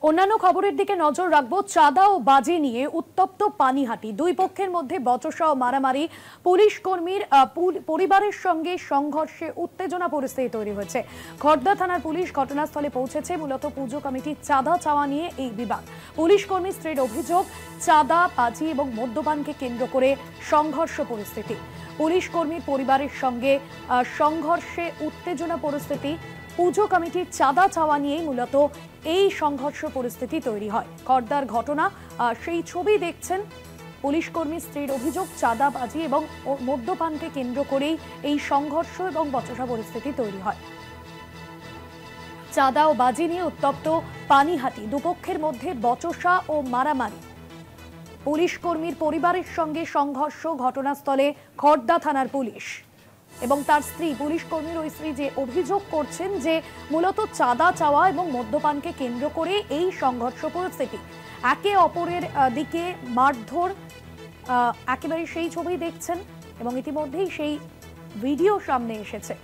অন্যান্য খবরের দিকে নজর রাখবো। চাঁদা ও বাজি নিয়ে উত্তপ্ত পানিহাটি, দুই পক্ষের মধ্যে বচসা ও মারামারি, পুলিশ কর্মীর পরিবারের সঙ্গে সংঘর্ষে উত্তেজনা পরিস্থিতি তৈরি হয়েছে। খড়দা থানার পুলিশ ঘটনাস্থলে পৌঁছেছে। মূলত পুজো কমিটির চাঁদা চাওয়া নিয়ে এই বিবাদ। পুলিশ কর্মী স্ত্রীর অভিযোগ, চাঁদা, বাজি এবং মদ্যপানকে কেন্দ্র করে সংঘর্ষ পরিস্থিতি। পুলিশ কর্মীর পরিবারের সঙ্গে সংঘর্ষে উত্তেজনা পরিস্থিতি। পুজো কমিটির চাঁদা চাওয়া নিয়েই মূলত এই সংঘর্ষ পরিস্থিতি তৈরি হয়। খড়দার ঘটনা, সেই ছবি দেখছেন। পুলিশ কর্মী স্ত্রীর অভিযোগ, চাঁদাবাজি এবং মদ্যপানকে কেন্দ্র করেই এই সংঘর্ষ এবং বচসা পরিস্থিতি তৈরি হয়। চাঁদা ও বাজি নিয়ে উত্তপ্ত পানিহাটি, দুপক্ষের মধ্যে বচসা ও মারামারি। পুলিশ কর্মীর পরিবারের সঙ্গে সংঘর্ষ, ঘটনাস্থলে খড়দা থানার পুলিশ এবং তার স্ত্রী। পুলিশ কর্মীর ওই স্ত্রী যে অভিযোগ করছেন যে মূলত চাঁদা চাওয়া এবং মদ্যপানকে কেন্দ্র করে এই সংঘর্ষ পরিস্থিতি। একে অপরের দিকে মারধর, একেবারে সেই ছবি দেখছেন এবং ইতিমধ্যেই সেই ভিডিও সামনে এসেছে।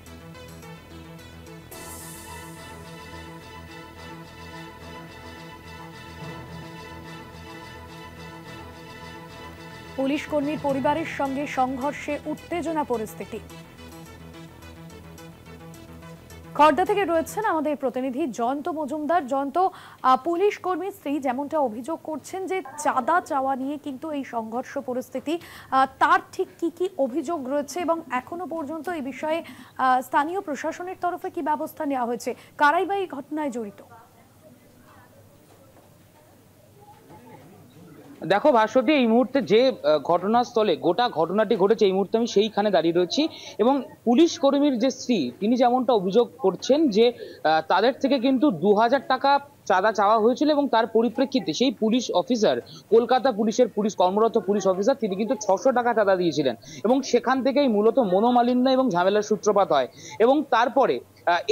পুলিশ কর্মীর পরিবারের সঙ্গে সংঘর্ষে উত্তেজনা পরিস্থিতি। খড়দা থেকে রয়েছেন আমাদের প্রতিনিধি জয়ন্ত মজুমদার। জয়ন্ত, পুলিশ কর্মীর স্ত্রী যেমনটা অভিযোগ করছেন যে চাঁদা চাওয়া নিয়ে কিন্তু এই সংঘর্ষ পরিস্থিতি, তার ঠিক কি কি অভিযোগ রয়েছে এবং এখনো পর্যন্ত এই বিষয়ে স্থানীয় প্রশাসনের তরফে কি ব্যবস্থা নেওয়া হয়েছে? কারাই বা এই ঘটনায় জড়িত? দেখো ভাস্বতী, এই মুহূর্তে যে ঘটনাস্থলে গোটা ঘটনাটি ঘটেছে, এই মুহূর্তে আমি সেইখানে দাঁড়িয়ে রয়েছি এবং পুলিশ কর্মীর যে স্ত্রী, তিনি যেমনটা অভিযোগ করছেন যে তাদের থেকে কিন্তু 2000 টাকা চাঁদা চাওয়া হয়েছিল এবং তার পরিপ্রেক্ষিতে সেই পুলিশ অফিসার, কলকাতা পুলিশের কর্মরত পুলিশ অফিসার, তিনি কিন্তু 600 টাকা চাঁদা দিয়েছিলেন এবং সেখান থেকেই মূলত মনোমালিন্য এবং ঝামেলার সূত্রপাত হয়। এবং তারপরে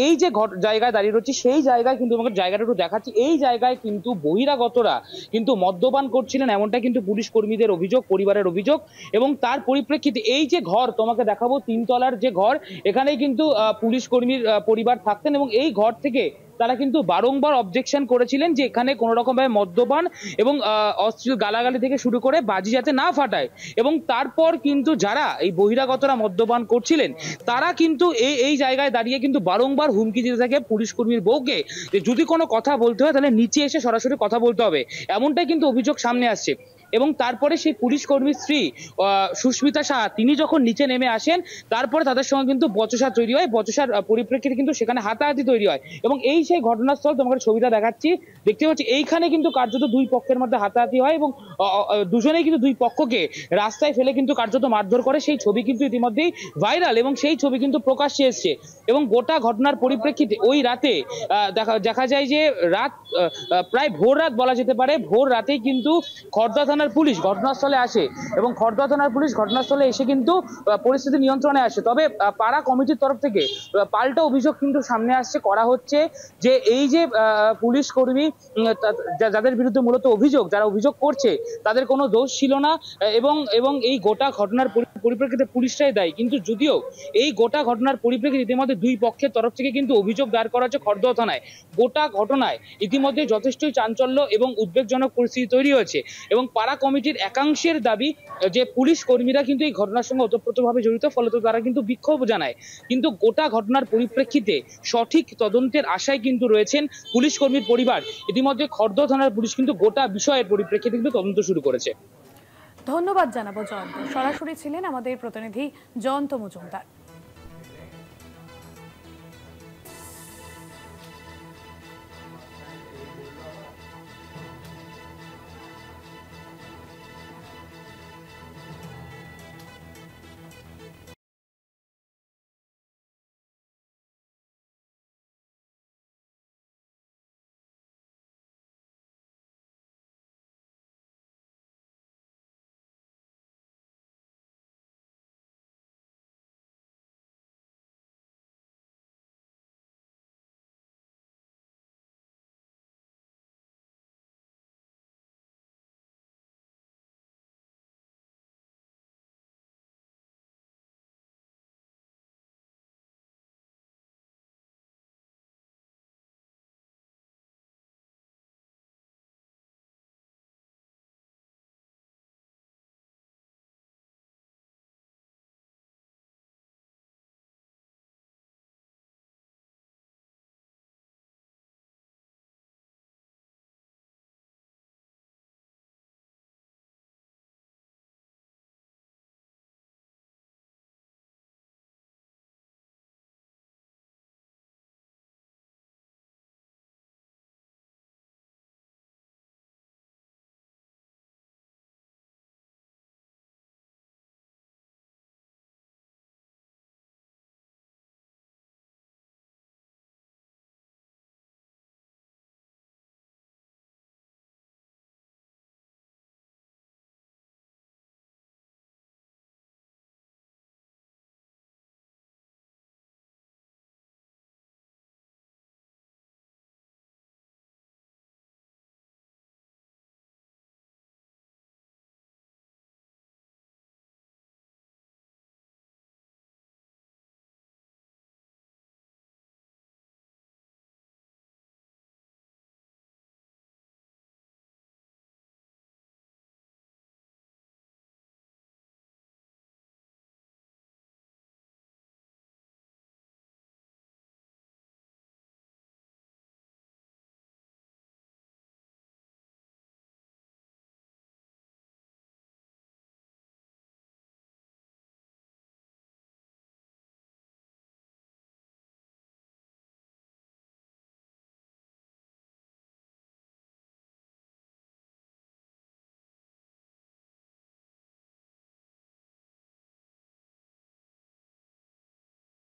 এই যে জায়গায় দাঁড়িয়ে রয়েছে, সেই জায়গায় কিন্তু আমাকে জায়গাটা একটু দেখাচ্ছি। এই জায়গায় কিন্তু বহিরাগতরা কিন্তু মদ্যপান করছিলেন, এমনটা কিন্তু পুলিশ কর্মীদের অভিযোগ, পরিবারের অভিযোগ। এবং তার পরিপ্রেক্ষিতে এই যে ঘর তোমাকে দেখাবো, 3 তলার যে ঘর, এখানেই কিন্তু পুলিশ কর্মীর পরিবার থাকতেন এবং এই ঘর থেকে তারা কিন্তু বারংবার অবজেকশন করেছিলেন যে এখানে কোনো রকম ভাবে মদ্যপান এবং অশ্লীল গালাগালি থেকে শুরু করে বাজি যাতে না ফাটায়। এবং তারপর কিন্তু যারা এই বহিরাগতরা মদ্যপান করছিলেন, তারা কিন্তু এই জায়গায় দাঁড়িয়ে কিন্তু বারংবার হুমকি দিতে থাকে পুলিশ কর্মীর বউকে যে যদি কোনো কথা বলতে হয় তাহলে নিচে এসে সরাসরি কথা বলতে হবে, এমনটাই কিন্তু অভিযোগ সামনে আসছে। এবং তারপরে সেই পুলিশ কর্মীর স্ত্রী সুস্মিতা সাহা, তিনি যখন নিচে নেমে আসেন, তারপরে তাদের সঙ্গে কিন্তু বচসা তৈরি হয়। বচসার পরিপ্রেক্ষিতে কিন্তু সেখানে হাতাহাতি তৈরি হয় এবং এই সেই ঘটনাস্থল তোমাকে ছবিটা দেখাচ্ছি, দেখতে পাচ্ছি এইখানে কিন্তু কার্যত দুই পক্ষের মধ্যে হাতাহাতি হয় এবং দুজনেই কিন্তু দুই পক্ষকে রাস্তায় ফেলে কিন্তু কার্যত মারধর করে। সেই ছবি কিন্তু ইতিমধ্যেই ভাইরাল এবং সেই ছবি কিন্তু প্রকাশ্যে এসছে। এবং গোটা ঘটনার পরিপ্রেক্ষিতে ওই রাতে দেখা যায় যে রাত প্রায় ভোর রাত বলা যেতে পারে, ভোর রাতেই কিন্তু খড়দা থানার পুলিশ ঘটনাস্থলে আসে এবং খড়দা থানার পুলিশ ঘটনাস্থলে এসে কিন্তু পরিস্থিতি নিয়ন্ত্রণে আসে। তবে পাড়া কমিটির তরফ থেকে পাল্টা অভিযোগ কিন্তু সামনে আসছে, করা হচ্ছে যে এই যে পুলিশ কর্মী যাদের বিরুদ্ধে মূলত অভিযোগ, যারা অভিযোগ করছে, তাদের কোনো দোষ ছিল না এবং এই গোটা ঘটনার পরিপ্রেক্ষিতে পুলিশরাই দায়ী। কিন্তু যদিও এই গোটা ঘটনার পরিপ্রেক্ষিতে ইতিমধ্যে দুই পক্ষের তরফ থেকে কিন্তু অভিযোগ দায়ের করা হচ্ছে খড়দহ থানায়। গোটা ঘটনায় ইতিমধ্যে যথেষ্টই চাঞ্চল্য এবং উদ্বেগজনক পরিস্থিতি তৈরি হয়েছে এবং পাড়া কমিটির একাংশের দাবি যে পুলিশ কর্মীরা কিন্তু এই ঘটনার সঙ্গে ওতপ্রোতভাবে জড়িত, ফলত তারা কিন্তু বিক্ষোভ জানায়। কিন্তু গোটা ঘটনার পরিপ্রেক্ষিতে সঠিক তদন্তের আশায় কিন্তু রয়েছেন পুলিশ কর্মীর পরিবার। ইতিমধ্যে খড়দহ থানার পুলিশ কিন্তু গোটা বিষয়ের পরিপ্রেক্ষিতে কিন্তু তদন্ত শুরু করেছে। ধন্যবাদ জানাবো জয়ন্ত। সরাসরি ছিলেন আমাদের প্রতিনিধি জয়ন্ত মজুমদার।